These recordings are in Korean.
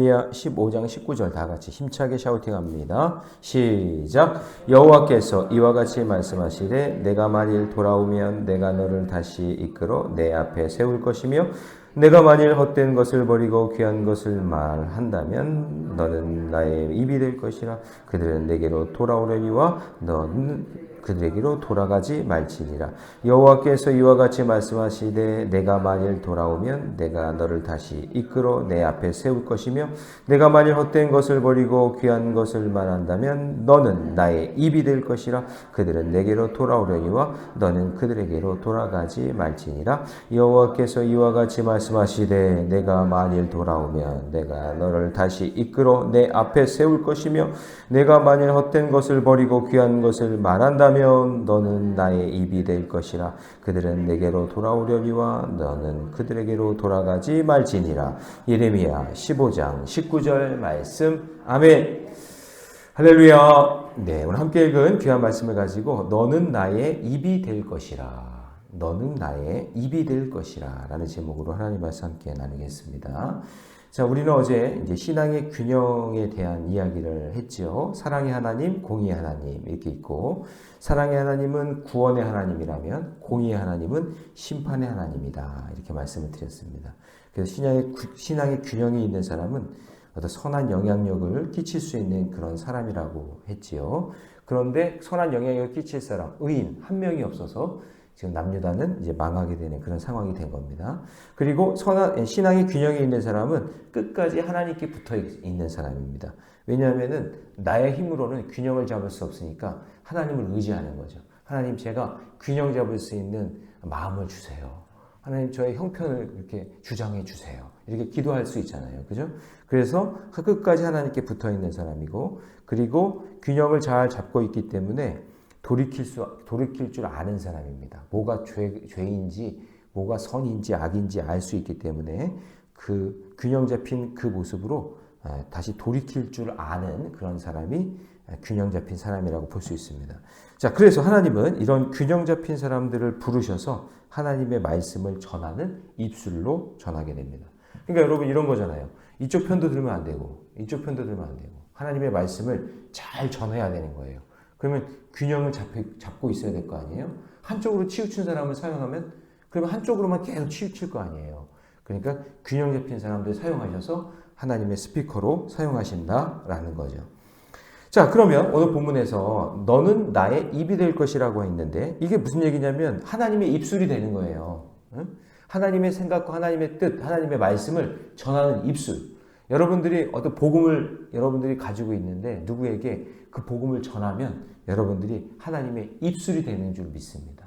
예레미야 15장 19절 다 같이 힘차게 샤우팅합니다. 시작. 여호와께서 이와 같이 말씀하시되 내가 만일 돌아오면 내가 너를 다시 이끌어 내 앞에 세울 것이며 내가 만일 헛된 것을 버리고 귀한 것을 말한다면 너는 나의 입이 될 것이라. 그들은 내게로 돌아오려니와 너는 그들에게로 돌아가지 말지니라. 여호와께서 이와 같이 말씀하시되 내가 만일 돌아오면 내가 너를 다시 이끌어 내 앞에 세울 것이며 내가 만일 헛된 것을 버리고 귀한 것을 말한다면 너는 나의 입이 될 것이라. 그들은 내게로 돌아오려니와 너는 그들에게로 돌아가지 말지니라. 여호와께서 이와 같이 말씀하시되 내가 만일 돌아오면 내가 너를 다시 이끌어 내 앞에 세울 것이며 내가 만일 헛된 것을 버리고 귀한 것을 말한다면 너는 나의 입이 될 것이라. 그들은 내게로 돌아오려니와 너는 그들에게로 돌아가지 말지니라. 예레미야 15장 19절 말씀. 아멘. 할렐루야. 네, 오늘 함께 읽은 귀한 말씀을 가지고 너는 나의 입이 될 것이라. 너는 나의 입이 될 것이라 라는 제목으로 하나님 말씀 함께 나누겠습니다. 자, 우리는 어제 이제 신앙의 균형에 대한 이야기를 했죠. 사랑의 하나님, 공의의 하나님 이렇게 있고, 사랑의 하나님은 구원의 하나님이라면 공의의 하나님은 심판의 하나님이다 이렇게 말씀을 드렸습니다. 그래서 신앙의 균형이 있는 사람은 어떤 선한 영향력을 끼칠 수 있는 그런 사람이라고 했지요. 그런데 선한 영향력을 끼칠 사람, 의인 한 명이 없어서 지금 남유다는 이제 망하게 되는 그런 상황이 된 겁니다. 그리고 신앙의 균형이 있는 사람은 끝까지 하나님께 붙어 있는 사람입니다. 왜냐하면은 나의 힘으로는 균형을 잡을 수 없으니까 하나님을 의지하는 거죠. 하나님, 제가 균형 잡을 수 있는 마음을 주세요. 하나님, 저의 형편을 이렇게 주장해 주세요. 이렇게 기도할 수 있잖아요. 그죠? 그래서 끝까지 하나님께 붙어 있는 사람이고, 그리고 균형을 잘 잡고 있기 때문에 돌이킬 줄 아는 사람입니다. 뭐가 죄인지, 뭐가 선인지 악인지 알 수 있기 때문에 그 균형 잡힌 그 모습으로 다시 돌이킬 줄 아는 그런 사람이 균형 잡힌 사람이라고 볼 수 있습니다. 자, 그래서 하나님은 이런 균형 잡힌 사람들을 부르셔서 하나님의 말씀을 전하는 입술로 전하게 됩니다. 그러니까 여러분 이런 거잖아요. 이쪽 편도 들으면 안 되고 이쪽 편도 들으면 안 되고 하나님의 말씀을 잘 전해야 되는 거예요. 그러면 균형을 잡고 있어야 될 거 아니에요? 한쪽으로 치우친 사람을 사용하면 그러면 한쪽으로만 계속 치우칠 거 아니에요. 그러니까 균형 잡힌 사람들 사용하셔서 하나님의 스피커로 사용하신다라는 거죠. 자, 그러면 오늘 본문에서 너는 나의 입이 될 것이라고 했는데 이게 무슨 얘기냐면 하나님의 입술이 되는 거예요. 하나님의 생각과 하나님의 뜻, 하나님의 말씀을 전하는 입술. 여러분들이 어떤 복음을 여러분들이 가지고 있는데 누구에게 그 복음을 전하면 여러분들이 하나님의 입술이 되는 줄 믿습니다.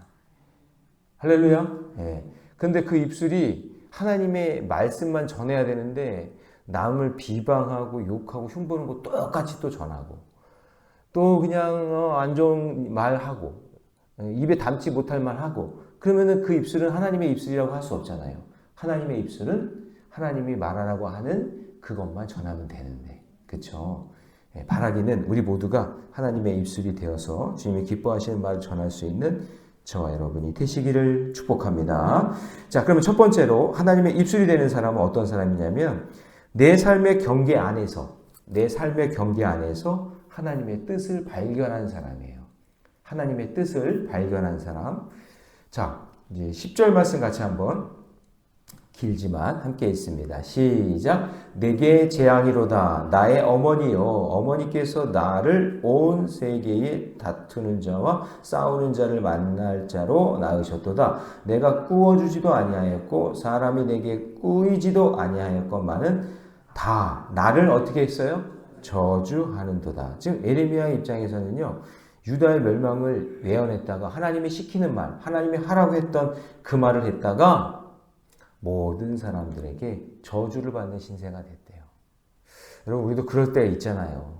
할렐루야. 예. 근데 그 입술이 하나님의 말씀만 전해야 되는데 남을 비방하고 욕하고 흉보는 거 똑같이 또 전하고 또 그냥 안 좋은 말하고 입에 담지 못할 말하고 그러면은 그 입술은 하나님의 입술이라고 할 수 없잖아요. 하나님의 입술은 하나님이 말하라고 하는 그것만 전하면 되는데, 그렇죠? 바라기는 우리 모두가 하나님의 입술이 되어서 주님이 기뻐하시는 말을 전할 수 있는 저와 여러분이 되시기를 축복합니다. 자, 그러면 첫 번째로 하나님의 입술이 되는 사람은 어떤 사람이냐면 내 삶의 경계 안에서 하나님의 뜻을 발견한 사람이에요. 하나님의 뜻을 발견한 사람. 자, 이제 10절 말씀 같이 한번 길지만 함께 있습니다. 시작. 내게 재앙이로다. 나의 어머니요. 어머니께서 나를 온 세계에 다투는 자와 싸우는 자를 만날 자로 낳으셨도다. 내가 꾸어주지도 아니하였고 사람이 내게 꾸이지도 아니하였건만은 다 나를 어떻게 했어요? 저주하는도다. 지금 예레미야의 입장에서는요. 유다의 멸망을 예언했다가 하나님이 시키는 말, 하나님이 하라고 했던 그 말을 했다가 모든 사람들에게 저주를 받는 신세가 됐대요. 여러분 우리도 그럴 때 있잖아요.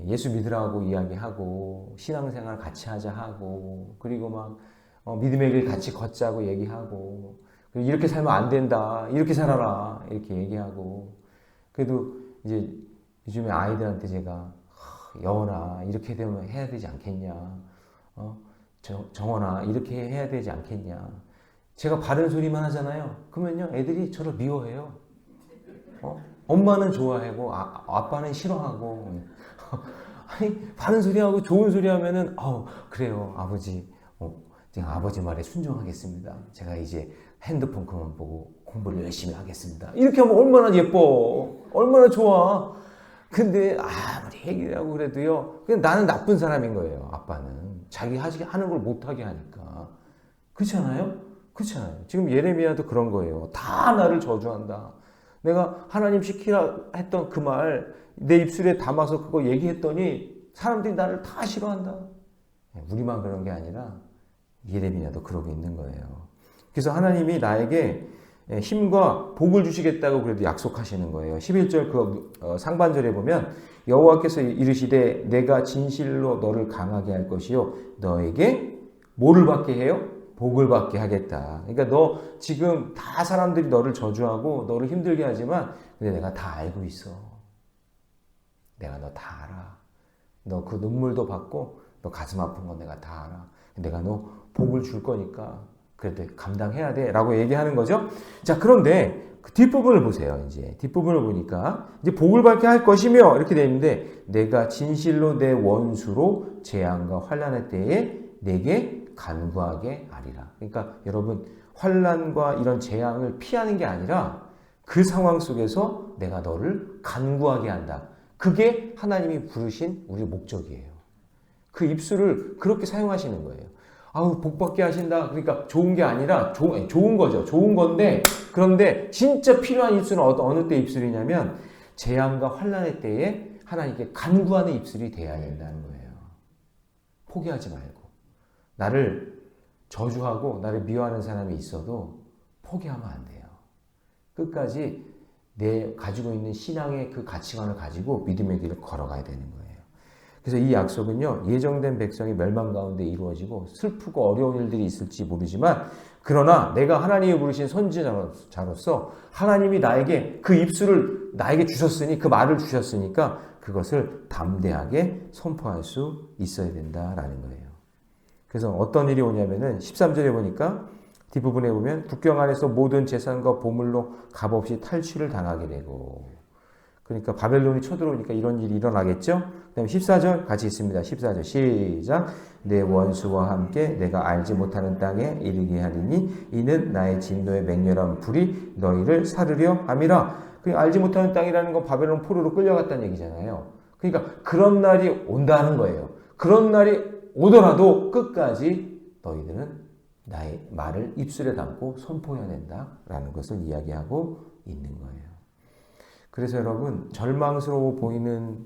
예수 믿으라고 이야기하고 신앙생활 같이 하자 하고 그리고 막 믿음의 길 같이 걷자고 얘기하고 이렇게 살면 안 된다. 이렇게 살아라. 이렇게 얘기하고 그래도 이제 요즘에 아이들한테 제가 여원아 이렇게 되면 해야 되지 않겠냐. 정원아 이렇게 해야 되지 않겠냐. 제가 바른 소리만 하잖아요. 그러면요 애들이 저를 미워해요. 엄마는 좋아하고 아빠는 싫어하고 아니 바른 소리 하고 좋은 소리 하면은 그래요 아버지 제가 아버지 말에 순종하겠습니다. 제가 이제 핸드폰 그만 보고 공부를 열심히 하겠습니다. 이렇게 하면 얼마나 예뻐 얼마나 좋아. 근데 아무리 얘기를 하고 그래도요 그냥 나는 나쁜 사람인 거예요. 아빠는 자기 하는 걸 못하게 하니까. 그렇지 않아요? 그렇지 않아요? 지금 예레미야도 그런 거예요. 다 나를 저주한다. 내가 하나님 시키라 했던 그 말 내 입술에 담아서 그거 얘기했더니 사람들이 나를 다 싫어한다. 우리만 그런 게 아니라 예레미야도 그러고 있는 거예요. 그래서 하나님이 나에게 힘과 복을 주시겠다고 그래도 약속하시는 거예요. 11절 그 상반절에 보면 여호와께서 이르시되 내가 진실로 너를 강하게 할 것이요 너에게 뭐를 받게 해요? 복을 받게 하겠다. 그러니까 너 지금 다 사람들이 너를 저주하고 너를 힘들게 하지만 근데 내가 다 알고 있어. 내가 너 다 알아. 너 그 눈물도 받고 너 가슴 아픈 건 내가 다 알아. 내가 너 복을 줄 거니까 그래도 감당해야 돼 라고 얘기하는 거죠. 자, 그런데 그 뒷부분을 보세요. 이제 뒷부분을 보니까 이제 복을 받게 할 것이며 이렇게 되어 있는데 내가 진실로 내 원수로 재앙과 환난의 때에 내게 간구하게 하리라. 그러니까 여러분 환난과 이런 재앙을 피하는 게 아니라 그 상황 속에서 내가 너를 간구하게 한다. 그게 하나님이 부르신 우리 목적이에요. 그 입술을 그렇게 사용하시는 거예요. 아우 복 받게 하신다. 그러니까 좋은 게 아니라 좋은 거죠. 좋은 건데 그런데 진짜 필요한 입술은 어느 때 입술이냐면 재앙과 환난의 때에 하나님께 간구하는 입술이 돼야 된다는 거예요. 포기하지 말고 나를 저주하고 나를 미워하는 사람이 있어도 포기하면 안 돼요. 끝까지 내 가지고 있는 신앙의 그 가치관을 가지고 믿음의 길을 걸어가야 되는 거예요. 그래서 이 약속은요, 예정된 백성이 멸망 가운데 이루어지고 슬프고 어려운 일들이 있을지 모르지만 그러나 내가 하나님이 부르신 선지자로서 하나님이 나에게 그 입술을 나에게 주셨으니 그 말을 주셨으니까 그것을 담대하게 선포할 수 있어야 된다라는 거예요. 그래서 어떤 일이 오냐면은 13절에 보니까 뒷부분에 보면 국경 안에서 모든 재산과 보물로 값없이 탈취를 당하게 되고 그러니까 바벨론이 쳐들어오니까 이런 일이 일어나겠죠. 그 다음에 14절 같이 있습니다. 14절 시작. 내 원수와 함께 내가 알지 못하는 땅에 이르게 하리니 이는 나의 진노의 맹렬한 불이 너희를 사르려 함이라. 알지 못하는 땅이라는 건 바벨론 포로로 끌려갔다는 얘기잖아요. 그러니까 그런 날이 온다는 거예요. 그런 날이 오더라도 끝까지 너희들은 나의 말을 입술에 담고 선포해야 된다라는 것을 이야기하고 있는 거예요. 그래서 여러분 절망스러워 보이는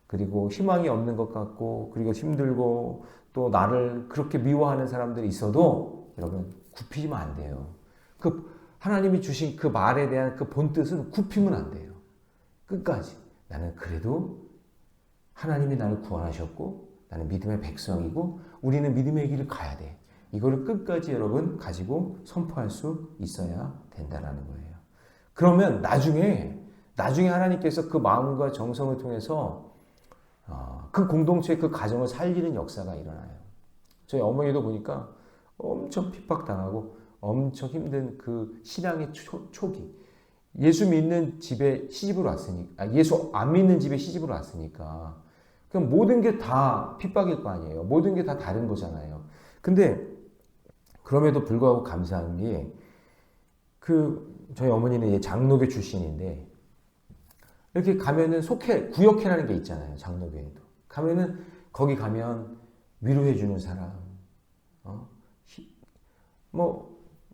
그리고 희망이 없는 것 같고 그리고 힘들고 또 나를 그렇게 미워하는 사람들이 있어도 여러분 굽히면 안 돼요. 그 하나님이 주신 그 말에 대한 그 본뜻은 굽히면 안 돼요. 끝까지 나는 그래도 하나님이 나를 구원하셨고 나는 믿음의 백성이고 우리는 믿음의 길을 가야 돼. 이거를 끝까지 여러분 가지고 선포할 수 있어야 된다는 거예요. 그러면 나중에 하나님께서 그 마음과 정성을 통해서 그 공동체의 그 가정을 살리는 역사가 일어나요. 저희 어머니도 보니까 엄청 핍박당하고 엄청 힘든 그 신앙의 초기 예수 믿는 집에 시집으로 왔으니까 예수 안 믿는 집에 시집으로 왔으니까 그럼 모든 게 다 핍박일 거 아니에요. 모든 게 다 다른 거잖아요. 근데 그럼에도 불구하고 감사한 게 저희 어머니는 장로교 출신인데 이렇게 가면은 구역회라는 게 있잖아요. 장로교에도. 가면은 거기 가면 위로해주는 사람,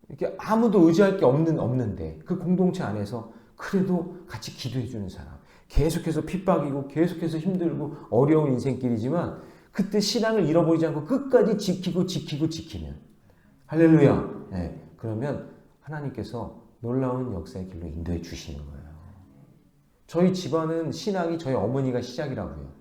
이렇게 아무도 의지할 게 없는데 그 공동체 안에서 그래도 같이 기도해주는 사람. 계속해서 핍박이고 계속해서 힘들고 어려운 인생길이지만 그때 신앙을 잃어버리지 않고 끝까지 지키는. 할렐루야. 네. 그러면 하나님께서 놀라운 역사의 길로 인도해 주시는 거예요. 저희 집안은 신앙이 저희 어머니가 시작이라고요.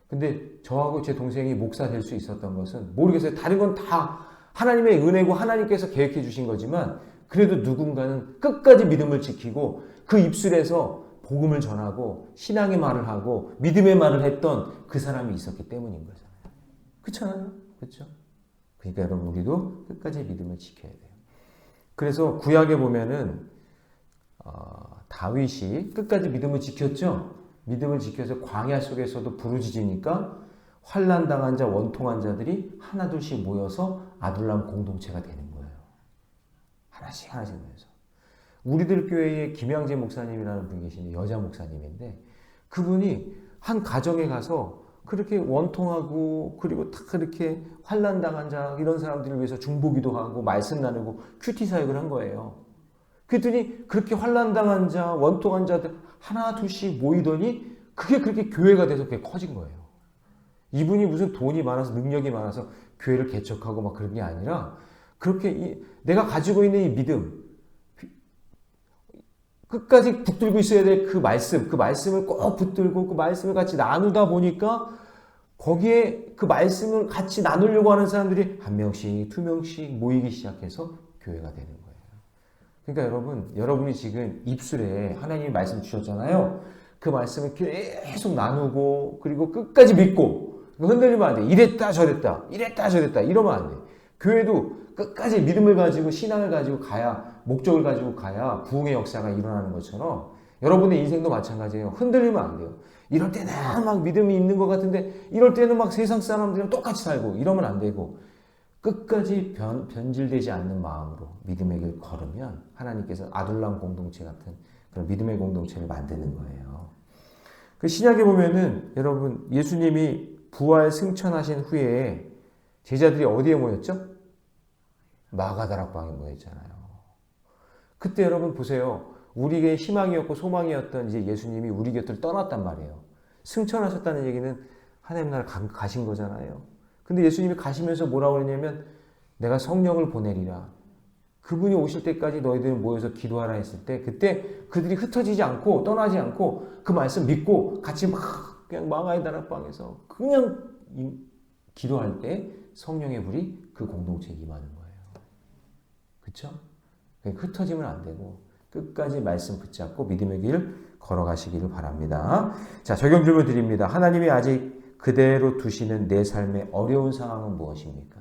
근데 저하고 제 동생이 목사 될 수 있었던 것은 모르겠어요. 다른 건 다 하나님의 은혜고 하나님께서 계획해 주신 거지만 그래도 누군가는 끝까지 믿음을 지키고 그 입술에서 복음을 전하고 신앙의 말을 하고 믿음의 말을 했던 그 사람이 있었기 때문인 거잖아요. 그렇잖아요. 그렇죠? 그러니까 여러분 우리도 끝까지 믿음을 지켜야 돼요. 그래서 구약에 보면은 다윗이 끝까지 믿음을 지켰죠. 믿음을 지켜서 광야 속에서도 부르짖으니까 환난 당한 자, 원통한 자들이 하나둘씩 모여서 아둘람 공동체가 되는 거예요. 하나씩 모여서. 우리들 교회에 김양재 목사님이라는 분이 계시는데 여자 목사님인데 그분이 한 가정에 가서 그렇게 원통하고 그리고 다 그렇게 환난 당한 자 이런 사람들을 위해서 중보기도 하고 말씀 나누고 큐티 사역을 한 거예요. 그랬더니 그렇게 환난 당한 자, 원통한 자들 하나 둘씩 모이더니 그게 그렇게 교회가 돼서 그게 커진 거예요. 이분이 무슨 돈이 많아서 능력이 많아서 교회를 개척하고 막 그런 게 아니라 그렇게 내가 가지고 있는 이 믿음 끝까지 붙들고 있어야 될 그 말씀을 꼭 붙들고 그 말씀을 같이 나누다 보니까 거기에 그 말씀을 같이 나누려고 하는 사람들이 한 명씩, 두 명씩 모이기 시작해서 교회가 되는 거예요. 그러니까 여러분이 지금 입술에 하나님이 말씀 주셨잖아요. 그 말씀을 계속 나누고 그리고 끝까지 믿고 흔들리면 안 돼. 이랬다 저랬다 이러면 안 돼. 교회도 끝까지 믿음을 가지고 신앙을 가지고 가야 목적을 가지고 가야 부흥의 역사가 일어나는 것처럼 여러분의 인생도 마찬가지예요. 흔들리면 안 돼요. 이럴 때는 막 믿음이 있는 것 같은데 이럴 때는 막 세상 사람들이랑 똑같이 살고 이러면 안 되고 끝까지 변질되지 않는 마음으로 믿음의 길 걸으면 하나님께서 아둘람 공동체 같은 그런 믿음의 공동체를 만드는 거예요. 그 신약에 보면은 여러분 예수님이 부활 승천하신 후에 제자들이 어디에 모였죠? 마가다락방에 모였잖아요. 그때 여러분 보세요. 우리에게 희망이었고 소망이었던 이제 예수님이 우리 곁을 떠났단 말이에요. 승천하셨다는 얘기는 하나님 나라 가신 거잖아요. 근데 예수님이 가시면서 뭐라고 그러냐면 내가 성령을 보내리라. 그분이 오실 때까지 너희들 모여서 기도하라 했을 때 그때 그들이 흩어지지 않고 떠나지 않고 그 말씀 믿고 같이 막 그냥 마가의 다락방에서 그냥 기도할 때 성령의 불이 그 공동체에 임하는 거예요. 그렇죠? 흩어지면 안 되고 끝까지 말씀 붙잡고 믿음의 길 걸어가시기를 바랍니다. 자, 적용 질문 드립니다. 하나님이 아직 그대로 두시는 내 삶의 어려운 상황은 무엇입니까?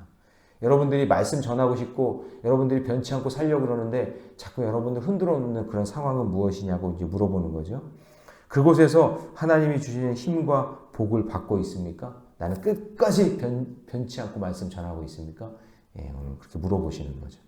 여러분들이 말씀 전하고 싶고 여러분들이 변치 않고 살려고 그러는데 자꾸 여러분들 흔들어 놓는 그런 상황은 무엇이냐고 이제 물어보는 거죠. 그곳에서 하나님이 주시는 힘과 복을 받고 있습니까? 나는 끝까지 변치 않고 말씀 전하고 있습니까? 예, 오늘 그렇게 물어보시는 거죠.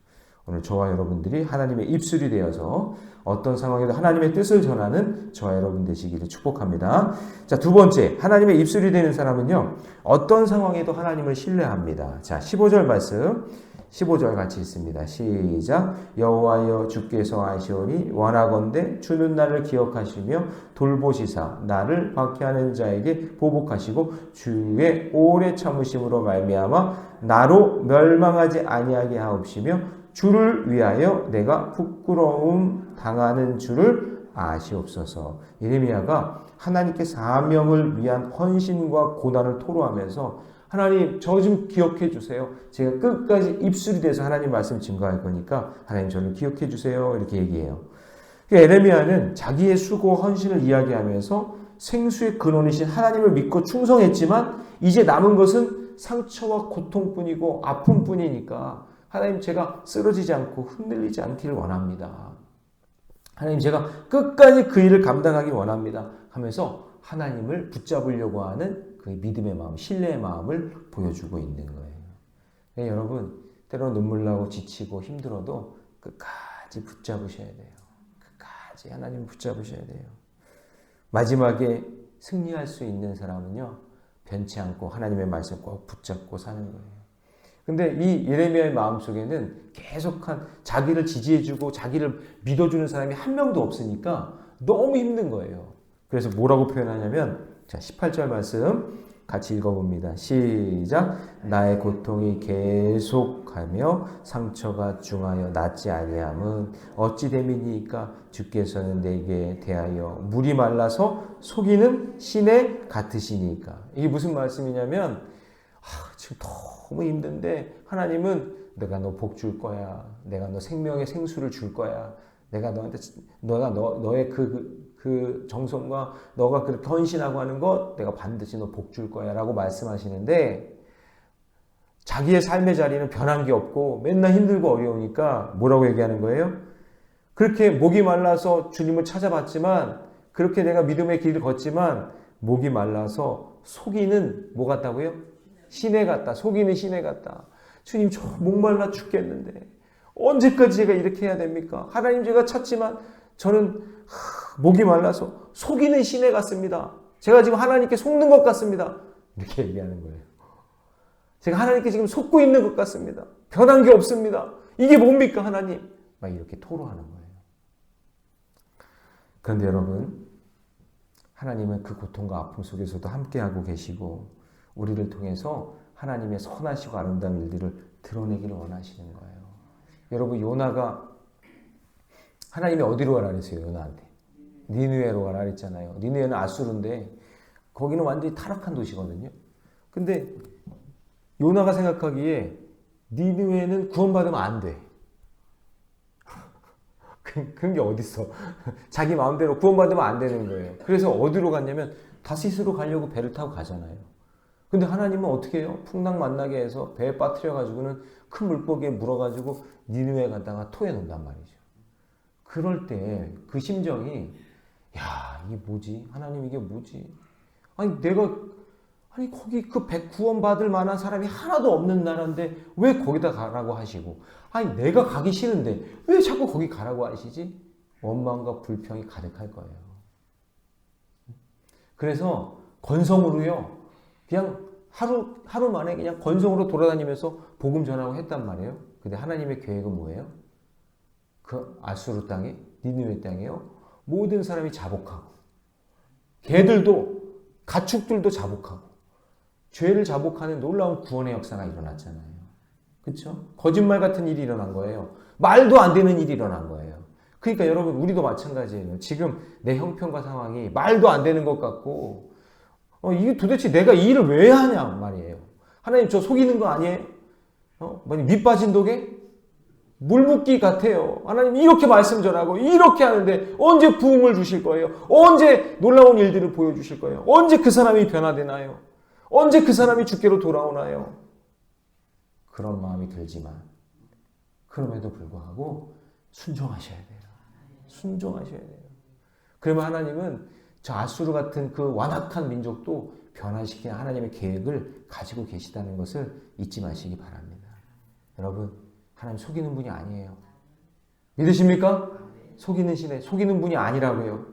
오늘 저와 여러분들이 하나님의 입술이 되어서 어떤 상황에도 하나님의 뜻을 전하는 저와 여러분 되시기를 축복합니다. 자, 두 번째, 하나님의 입술이 되는 사람은요, 어떤 상황에도 하나님을 신뢰합니다. 자, 15절 말씀, 15절 같이 있습니다. 시작. 여호와여 주께서 아시오니 원하건대 주는 나를 기억하시며 돌보시사 나를 박해하는 자에게 보복하시고 주의 오래 참으심으로 말미암아 나로 멸망하지 아니하게 하옵시며 주를 위하여 내가 부끄러움 당하는 줄을 아시옵소서. 예레미야가 하나님께 사명을 위한 헌신과 고난을 토로하면서 하나님 저 좀 기억해 주세요. 제가 끝까지 입술이 돼서 하나님 말씀 증거할 거니까 하나님 저를 기억해 주세요. 이렇게 얘기해요. 예레미야는 자기의 수고 헌신을 이야기하면서 생수의 근원이신 하나님을 믿고 충성했지만 이제 남은 것은 상처와 고통뿐이고 아픔뿐이니까 하나님 제가 쓰러지지 않고 흔들리지 않기를 원합니다. 하나님 제가 끝까지 그 일을 감당하기 원합니다. 하면서 하나님을 붙잡으려고 하는 그 믿음의 마음, 신뢰의 마음을 보여주고 있는 거예요. 네, 여러분 때로는 눈물 나고 지치고 힘들어도 끝까지 붙잡으셔야 돼요. 끝까지 하나님을 붙잡으셔야 돼요. 마지막에 승리할 수 있는 사람은요. 변치 않고 하나님의 말씀 꼭 붙잡고 사는 거예요. 근데 이 예레미야의 마음속에는 계속한 자기를 지지해주고 자기를 믿어주는 사람이 한 명도 없으니까 너무 힘든 거예요. 그래서 뭐라고 표현하냐면 자 18절 말씀 같이 읽어봅니다. 시작. 나의 고통이 계속하며 상처가 중하여 낫지 아니함은 어찌 됨이니까 주께서는 내게 대하여 물이 말라서 속이는 시내 같으시니까. 이게 무슨 말씀이냐면 지금 너무 힘든데 하나님은 내가 너 복 줄 거야. 내가 너 생명의 생수를 줄 거야. 내가 너한테 너의 그 정성과 너가 그렇게 헌신하고 하는 것 내가 반드시 너 복 줄 거야 라고 말씀하시는데 자기의 삶의 자리는 변한 게 없고 맨날 힘들고 어려우니까 뭐라고 얘기하는 거예요? 그렇게 목이 말라서 주님을 찾아봤지만, 그렇게 내가 믿음의 길을 걷지만 목이 말라서 속이는 뭐 같다고요? 시내 같다. 속이는 시내 같다. 주님, 저 목말라 죽겠는데 언제까지 제가 이렇게 해야 됩니까? 하나님, 제가 찾지만 저는 목이 말라서 속이는 시내 같습니다. 제가 지금 하나님께 속는 것 같습니다. 이렇게 얘기하는 거예요. 제가 하나님께 지금 속고 있는 것 같습니다. 변한 게 없습니다. 이게 뭡니까, 하나님? 막 이렇게 토로하는 거예요. 그런데 여러분, 하나님은 그 고통과 아픔 속에서도 함께하고 계시고 우리를 통해서 하나님의 선하시고 아름다운 일들을 드러내기를 원하시는 거예요. 여러분, 요나가 하나님이 어디로 가라 그랬어요? 요나한테. 니느웨로 가라 그랬잖아요. 니느웨는 아수르인데 거기는 완전히 타락한 도시거든요. 근데 요나가 생각하기에 니느웨는 구원받으면 안 돼. 그런 게 어딨어. 자기 마음대로 구원받으면 안 되는 거예요. 그래서 어디로 갔냐면 다시스로 가려고 배를 타고 가잖아요. 근데 하나님은 어떻게 해요? 풍랑 만나게 해서 배에 빠뜨려가지고는 큰 물고기에 물어가지고 니느웨 갔다가 토해 놓는단 말이죠. 그럴 때 그 심정이, 야, 이게 뭐지? 하나님, 이게 뭐지? 아니 거기 그 구원 받을 만한 사람이 하나도 없는 나라인데 왜 거기다 가라고 하시고, 아니 내가 가기 싫은데 왜 자꾸 거기 가라고 하시지? 원망과 불평이 가득할 거예요. 그래서 건성으로요, 그냥 하루 만에 그냥 건성으로 돌아다니면서 복음 전하고 했단 말이에요. 근데 하나님의 계획은 뭐예요? 그 아수르 땅에, 니느웨 땅에요, 모든 사람이 자복하고, 개들도, 가축들도 자복하고, 죄를 자복하는 놀라운 구원의 역사가 일어났잖아요. 그렇죠? 거짓말 같은 일이 일어난 거예요. 말도 안 되는 일이 일어난 거예요. 그러니까 여러분, 우리도 마찬가지예요. 지금 내 형편과 상황이 말도 안 되는 것 같고, 이게 도대체 내가 이 일을 왜 하냐 말이에요. 하나님, 저 속이는 거 아니에요? 밑 빠진 독에 물 붓기 같아요. 하나님, 이렇게 말씀 전하고 이렇게 하는데 언제 부흥을 주실 거예요? 언제 놀라운 일들을 보여주실 거예요? 언제 그 사람이 변화되나요? 언제 그 사람이 주께로 돌아오나요? 그런 마음이 들지만 그럼에도 불구하고 순종하셔야 돼요. 순종하셔야 돼요. 그러면 하나님은 저 아수르 같은 그 완악한 민족도 변화시키는 하나님의 계획을 가지고 계시다는 것을 잊지 마시기 바랍니다. 여러분, 하나님 속이는 분이 아니에요. 믿으십니까? 속이는 신에 속이는 분이 아니라고요.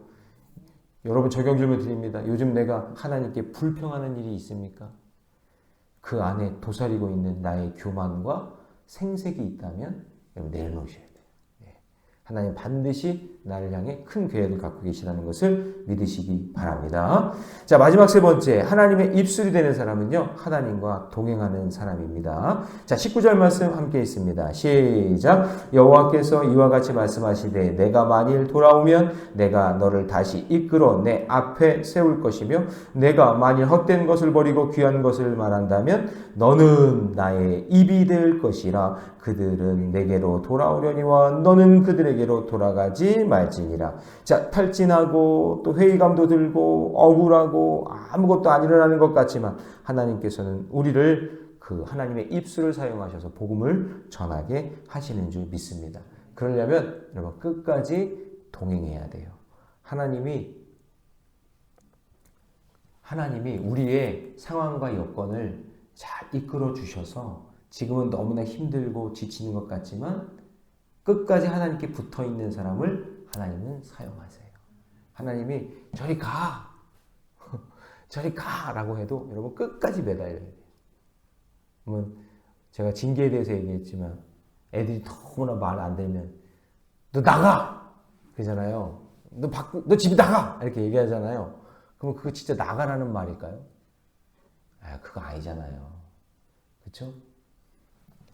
여러분, 적용 질문 드립니다. 요즘 내가 하나님께 불평하는 일이 있습니까? 그 안에 도사리고 있는 나의 교만과 생색이 있다면 여러분 내려놓으셔야 돼요. 하나님 반드시 나를 향해 큰 계획을 갖고 계시다는 것을 믿으시기 바랍니다. 자, 마지막 세 번째, 하나님의 입술이 되는 사람은요, 하나님과 동행하는 사람입니다. 자, 19절 말씀 함께 있습니다. 시작. 여호와께서 이와 같이 말씀하시되 내가 만일 돌아오면 내가 너를 다시 이끌어 내 앞에 세울 것이며 내가 만일 헛된 것을 버리고 귀한 것을 말한다면 너는 나의 입이 될 것이라. 그들은 내게로 돌아오려니와 너는 그들에게로 돌아가지 말지니라. 자, 탈진하고 또 회의감도 들고 억울하고 아무것도 안 일어나는 것 같지만 하나님께서는 우리를 그 하나님의 입술을 사용하셔서 복음을 전하게 하시는 줄 믿습니다. 그러려면 여러분 끝까지 동행해야 돼요. 하나님이 우리의 상황과 여건을 잘 이끌어 주셔서 지금은 너무나 힘들고 지치는 것 같지만 끝까지 하나님께 붙어 있는 사람을 하나님은 사용하세요. 하나님이 저리 가! 저리 가! 라고 해도 여러분 끝까지 매달려야 돼요. 그러면 제가 징계에 대해서 얘기했지만 애들이 너무나 말 안 들면 너 나가! 그러잖아요. 너 집에 나가! 이렇게 얘기하잖아요. 그럼 그거 진짜 나가라는 말일까요? 그거 아니잖아요. 그렇죠?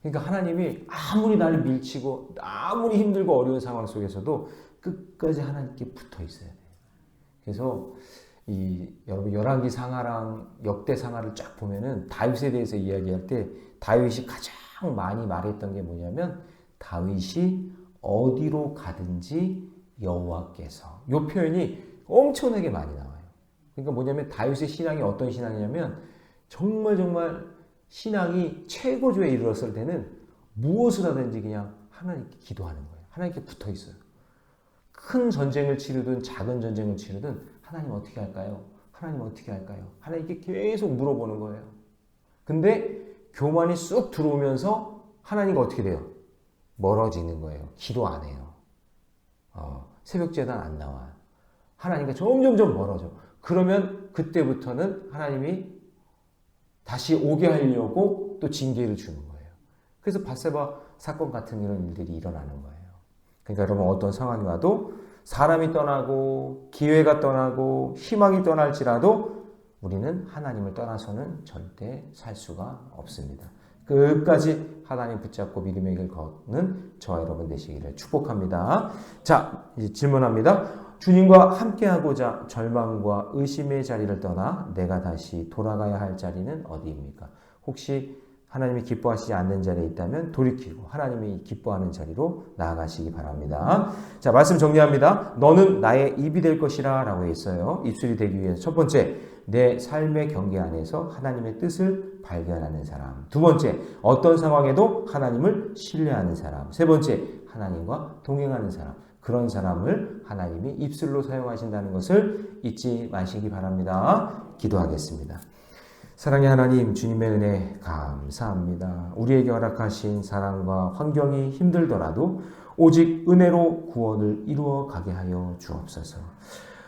그러니까 하나님이 아무리 나를 밀치고 아무리 힘들고 어려운 상황 속에서도 끝까지 하나님께 붙어 있어야 돼요. 그래서 여러분 열왕기 상하랑 역대 상하를 쫙 보면은 다윗에 대해서 이야기할 때 다윗이 가장 많이 말했던 게 뭐냐면 다윗이 어디로 가든지 여호와께서, 이 표현이 엄청나게 많이 나와요. 그러니까 뭐냐면 다윗의 신앙이 어떤 신앙이냐면 정말 신앙이 최고조에 이르렀을 때는 무엇을 하든지 그냥 하나님께 기도하는 거예요. 하나님께 붙어 있어요. 큰 전쟁을 치르든 작은 전쟁을 치르든 하나님 어떻게 할까요? 하나님 어떻게 할까요? 하나님께 계속 물어보는 거예요. 근데 교만이 쑥 들어오면서 하나님과 어떻게 돼요? 멀어지는 거예요. 기도 안 해요. 새벽제단 안 나와. 하나님과 점점점 멀어져. 그러면 그때부터는 하나님이 다시 오게 하려고 또 징계를 주는 거예요. 그래서 밧세바 사건 같은 이런 일들이 일어나는 거예요. 그러니까 여러분 어떤 상황이 와도 사람이 떠나고 기회가 떠나고 희망이 떠날지라도 우리는 하나님을 떠나서는 절대 살 수가 없습니다. 끝까지 하나님 붙잡고 믿음의 길 걷는 저와 여러분 되시기를 축복합니다. 자, 이제 질문합니다. 주님과 함께하고자 절망과 의심의 자리를 떠나 내가 다시 돌아가야 할 자리는 어디입니까? 혹시 하나님이 기뻐하시지 않는 자리에 있다면 돌이키고 하나님이 기뻐하는 자리로 나아가시기 바랍니다. 자, 말씀 정리합니다. 너는 나의 입이 될 것이라 라고 했어요. 입술이 되기 위해서 첫 번째, 내 삶의 경계 안에서 하나님의 뜻을 발견하는 사람. 두 번째, 어떤 상황에도 하나님을 신뢰하는 사람. 세 번째, 하나님과 동행하는 사람. 그런 사람을 하나님이 입술로 사용하신다는 것을 잊지 마시기 바랍니다. 기도하겠습니다. 사랑의 하나님, 주님의 은혜 감사합니다. 우리에게 허락하신 사랑과 환경이 힘들더라도 오직 은혜로 구원을 이루어 가게 하여 주옵소서.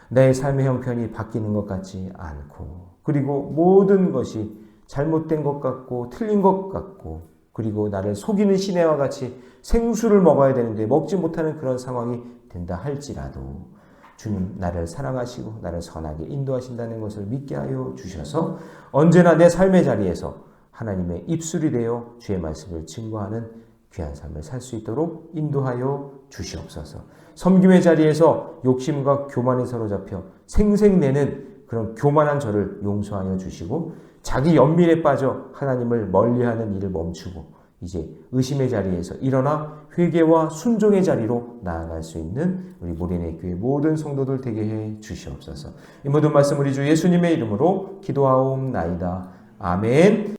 내 삶의 형편이 바뀌는 것 같지 않고, 그리고 모든 것이 잘못된 것 같고 틀린 것 같고, 그리고 나를 속이는 시내와 같이 생수를 먹어야 되는데 먹지 못하는 그런 상황이 된다 할지라도 주님, 나를 사랑하시고 나를 선하게 인도하신다는 것을 믿게 하여 주셔서 언제나 내 삶의 자리에서 하나님의 입술이 되어 주의 말씀을 증거하는 귀한 삶을 살 수 있도록 인도하여 주시옵소서. 섬김의 자리에서 욕심과 교만에 사로잡혀 생색내는 그런 교만한 저를 용서하여 주시고, 자기 연민에 빠져 하나님을 멀리하는 일을 멈추고 이제 의심의 자리에서 일어나 회개와 순종의 자리로 나아갈 수 있는 우리 모리네 교회 모든 성도들 되게 해 주시옵소서. 이 모든 말씀 우리 주 예수님의 이름으로 기도하옵나이다. 아멘.